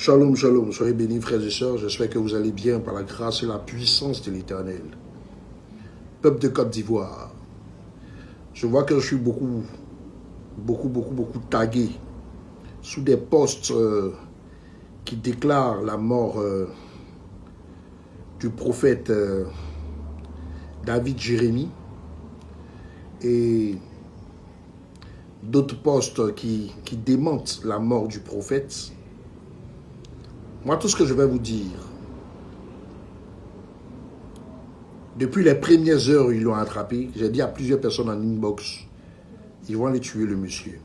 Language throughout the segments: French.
Shalom, shalom, soyez bénis frères et sœurs, j'espère que vous allez bien par la grâce et la puissance de l'Éternel. Peuple de Côte d'Ivoire, je vois que je suis beaucoup tagué sous des posts qui déclarent la mort du prophète David Jérémie et d'autres posts qui démentent la mort du prophète. Moi, tout ce que je vais vous dire, depuis les premières heures où ils l'ont attrapé, j'ai dit à plusieurs personnes en inbox, ils vont aller tuer le monsieur.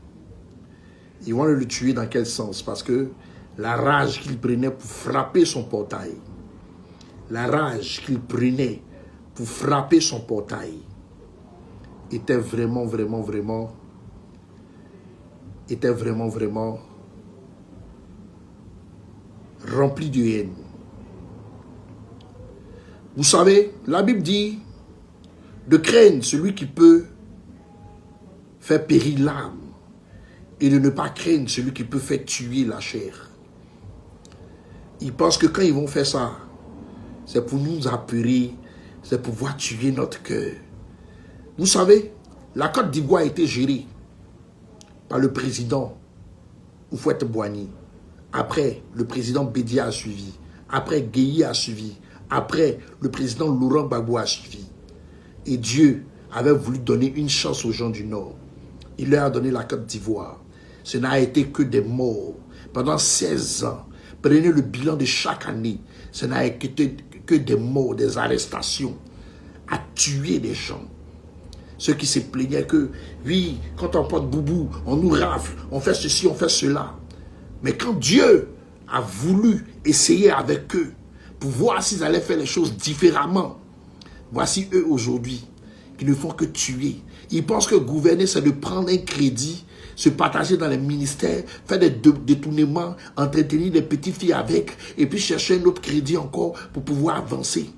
Ils vont le tuer dans quel sens? Parce que la rage qu'il prenait pour frapper son portail, la rage qu'il prenait pour frapper son portail, était vraiment rempli de haine. Vous savez, la Bible dit de craindre celui qui peut faire périr l'âme et de ne pas craindre celui qui peut faire tuer la chair. Ils pensent que quand ils vont faire ça, c'est pour nous apeurer, c'est pour pouvoir tuer notre cœur. Vous savez, la Côte d'Ivoire a été gérée par le président Houphouët-Boigny. Après, le président Bédia a suivi. Après, Gueye a suivi. Après, le président Laurent Gbagbo a suivi. Et Dieu avait voulu donner une chance aux gens du Nord. Il leur a donné la Côte d'Ivoire. Ce n'a été que des morts. Pendant 16 ans, prenez le bilan de chaque année. Ce n'a été que des morts, des arrestations, à tuer des gens. Ceux qui se plaignaient que, oui, quand on porte boubou, on nous rafle, on fait ceci, on fait cela. Mais quand Dieu a voulu essayer avec eux pour voir s'ils allaient faire les choses différemment, voici eux aujourd'hui qui ne font que tuer. Ils pensent que gouverner, c'est de prendre un crédit, se partager dans les ministères, faire des détournements, entretenir des petites filles avec, et puis chercher un autre crédit encore pour pouvoir avancer.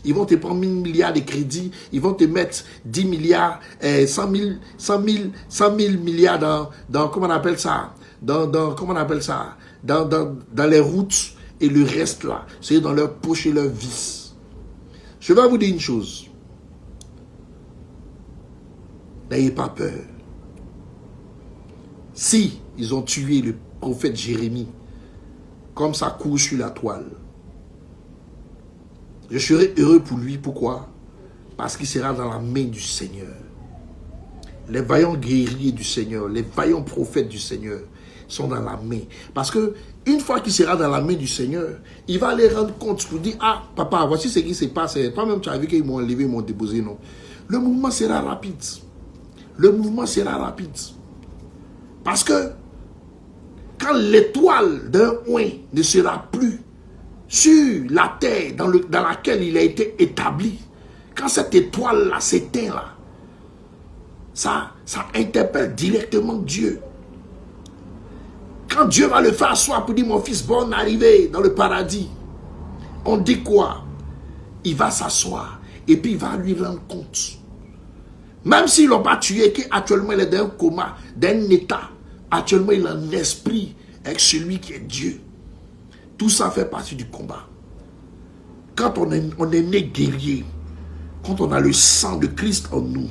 Ils vont te prendre 1000 milliards de crédits, ils vont te mettre 10 milliards, 100 000 milliards dans comment on appelle ça, comment on appelle ça, dans les routes, et le reste là, c'est dans leur poche et leur vis. Je vais vous dire une chose. N'ayez pas peur. Si ils ont tué le prophète Jérémie, comme ça court sur la toile, je serai heureux pour lui. Pourquoi? Parce qu'il sera dans la main du Seigneur. Les vaillants guerriers du Seigneur, les vaillants prophètes du Seigneur sont dans la main. Parce que une fois qu'il sera dans la main du Seigneur, il va aller rendre compte pour dire, ah papa, voici ce qui se passe. Toi-même tu as vu qu'ils m'ont enlevé, ils m'ont déposé, non? Le mouvement sera rapide. Le mouvement sera rapide. Parce que quand l'étoile d'un oin ne sera plus sur la terre dans laquelle il a été établi, quand cette étoile-là s'éteint là, ça interpelle directement Dieu. Quand Dieu va le faire asseoir pour dire mon fils, bonne arrivée dans le paradis, on dit quoi? Il va s'asseoir et puis il va lui rendre compte. Même s'ils ne l'ont pas tué, qu'actuellement il est dans un coma, dans un état, actuellement il est en esprit avec celui qui est Dieu. Tout ça fait partie du combat. Quand on est né guerrier, quand on a le sang de Christ en nous,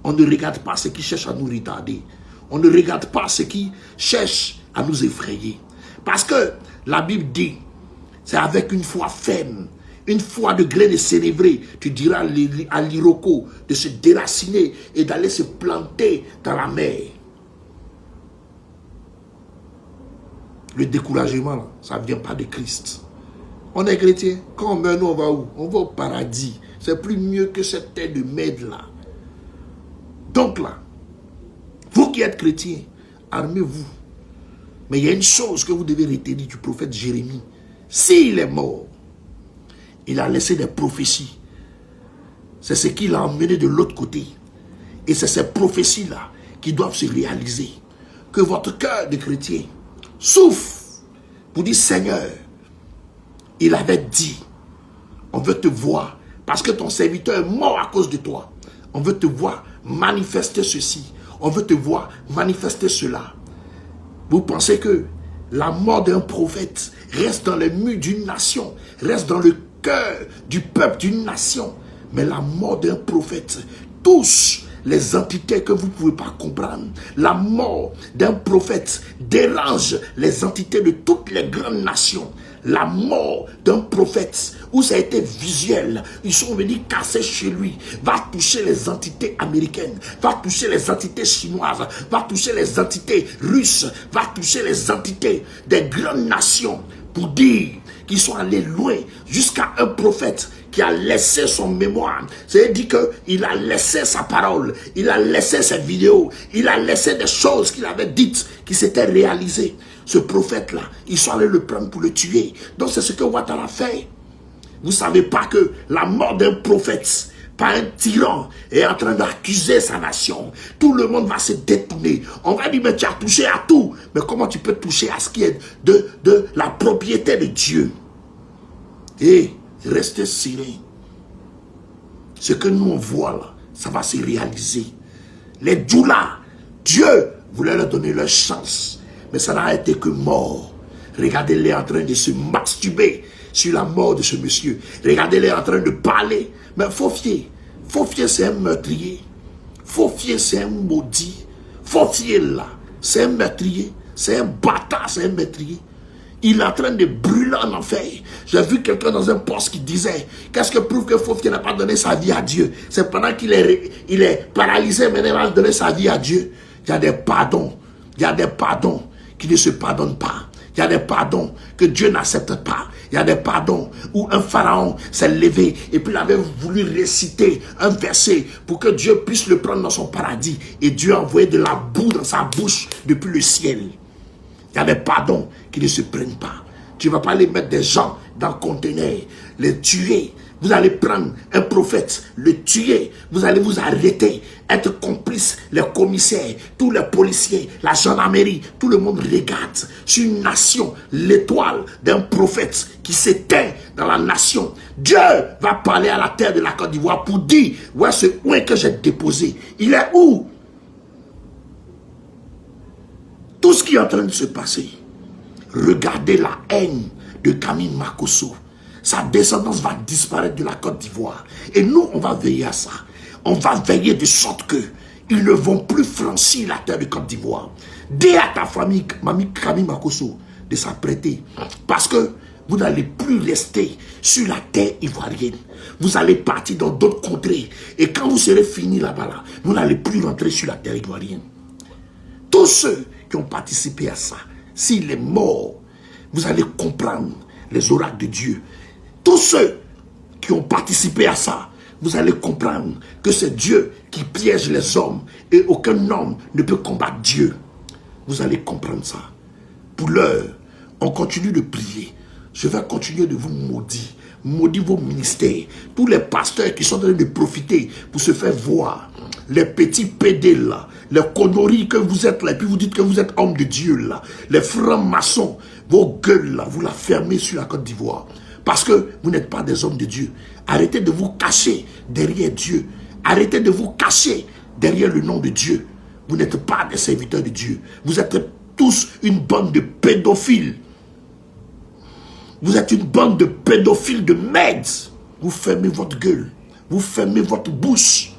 on ne regarde pas ce qui cherche à nous retarder. On ne regarde pas ce qui cherche à nous effrayer. Parce que la Bible dit, c'est avec une foi ferme, une foi de grain de sénévré, tu diras à l'Iroko de se déraciner et d'aller se planter dans la mer. Le découragement, là, ça ne vient pas de Christ. On est chrétien, quand on meurt, nous, on va où? On va au paradis. C'est plus mieux que cette terre de merde là. Donc là, vous qui êtes chrétiens, armez-vous. Mais il y a une chose que vous devez retenir du prophète Jérémie. S'il est mort, il a laissé des prophéties. C'est ce qu'il a emmené de l'autre côté. Et c'est ces prophéties-là qui doivent se réaliser. Que votre cœur de chrétien souffre pour dire Seigneur, il avait dit, on veut te voir parce que ton serviteur est mort à cause de toi. On veut te voir manifester ceci. On veut te voir manifester cela. Vous pensez que la mort d'un prophète reste dans les murs d'une nation, reste dans le cœur du peuple d'une nation. Mais la mort d'un prophète touche les entités que vous ne pouvez pas comprendre. La mort d'un prophète dérange les entités de toutes les grandes nations. La mort d'un prophète, où ça a été visuel, ils sont venus casser chez lui, va toucher les entités américaines, va toucher les entités chinoises, va toucher les entités russes, va toucher les entités des grandes nations, pour dire qu'ils sont allés loin, jusqu'à un prophète qui a laissé son mémoire. C'est-à-dire qu'il a laissé sa parole, il a laissé ses vidéos, il a laissé des choses qu'il avait dites, qui s'étaient réalisées. Ce prophète-là, ils sont allés le prendre pour le tuer. Donc c'est ce que Ouattara a fait. Vous ne savez pas que la mort d'un prophète par un tyran est en train d'accuser sa nation. Tout le monde va se détourner. On va dire, mais tu as touché à tout. Mais comment tu peux toucher à ce qui est de la propriété de Dieu? Et restez serein. Ce que nous on voit là, ça va se réaliser. Les Djoula, Dieu voulait leur donner leur chance. Mais ça n'a été que mort. Regardez-les en train de se masturber sur la mort de ce monsieur. Regardez-les en train de parler. Mais Fofié, c'est un meurtrier. Fofié, c'est un maudit. Fofié là, c'est un meurtrier. C'est un bâtard, c'est un meurtrier. Il est en train de brûler en enfer. J'ai vu quelqu'un dans un poste qui disait, qu'est-ce que prouve que Fofié n'a pas donné sa vie à Dieu? C'est pendant qu'il est paralysé, maintenant il va donner sa vie à Dieu. Il y a des pardons. Il y a des pardons qui ne se pardonnent pas. Il y a des pardons que Dieu n'accepte pas. Il y a des pardons où un pharaon s'est levé et puis il avait voulu réciter un verset pour que Dieu puisse le prendre dans son paradis. Et Dieu a envoyé de la boue dans sa bouche depuis le ciel. Il y a des pardons qui ne se prennent pas. Tu ne vas pas aller mettre des gens dans le conteneur, les tuer. Vous allez prendre un prophète, le tuer. Vous allez vous arrêter, être complice, les commissaires, tous les policiers, la gendarmerie, tout le monde regarde sur une nation, l'étoile d'un prophète qui s'éteint dans la nation. Dieu va parler à la terre de la Côte d'Ivoire pour dire, ouais, ce oin que j'ai déposé, il est où? Tout ce qui est en train de se passer. Regardez la haine de Camille Makosso. Sa descendance va disparaître de la Côte d'Ivoire. Et nous, on va veiller à ça. On va veiller de sorte que ils ne vont plus franchir la terre de Côte d'Ivoire. Dis à ta famille, mamie Camille Makosso, de s'apprêter. Parce que vous n'allez plus rester sur la terre ivoirienne. Vous allez partir dans d'autres contrées. Et quand vous serez fini là-bas, vous n'allez plus rentrer sur la terre ivoirienne. Tous ceux qui ont participé à ça, s'il est mort, vous allez comprendre les oracles de Dieu. Tous ceux qui ont participé à ça, vous allez comprendre que c'est Dieu qui piège les hommes et aucun homme ne peut combattre Dieu. Vous allez comprendre ça. Pour l'heure, on continue de prier. Je vais continuer de vous maudire. Maudire vos ministères. Tous les pasteurs qui sont en train de profiter pour se faire voir. Les petits pédés là. Les conneries que vous êtes là. Et puis vous dites que vous êtes homme de Dieu là. Les francs-maçons. Vos gueules là. Vous la fermez sur la Côte d'Ivoire. Parce que vous n'êtes pas des hommes de Dieu. Arrêtez de vous cacher derrière Dieu. Arrêtez de vous cacher derrière le nom de Dieu. Vous n'êtes pas des serviteurs de Dieu. Vous êtes tous une bande de pédophiles. Vous êtes une bande de pédophiles de merde. Vous fermez votre gueule. Vous fermez votre bouche.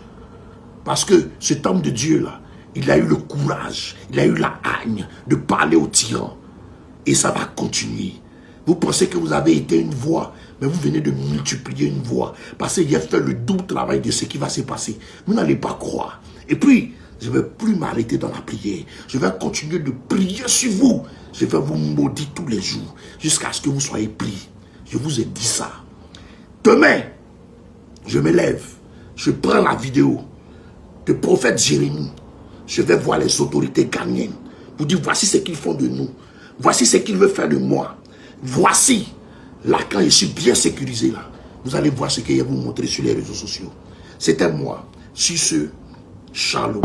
Parce que cet homme de Dieu là, il a eu le courage, il a eu la haine de parler aux tyrans. Et ça va continuer. Vous pensez que vous avez été une voix, mais vous venez de multiplier une voix. Parce qu'il a fait le double travail de ce qui va se passer. Vous n'allez pas croire. Et puis, je ne vais plus m'arrêter dans la prière. Je vais continuer de prier sur vous. Je vais vous maudire tous les jours. Jusqu'à ce que vous soyez pris. Je vous ai dit ça. Demain, je me lève. Je prends la vidéo de prophète Jérémie. Je vais voir les autorités ghanéennes. Pour dire, voici ce qu'ils font de nous. Voici ce qu'ils veulent faire de moi. Voici, là quand je suis bien sécurisé là, vous allez voir ce que je vais vous montrer sur les réseaux sociaux. C'était moi, sur ce, Shalom.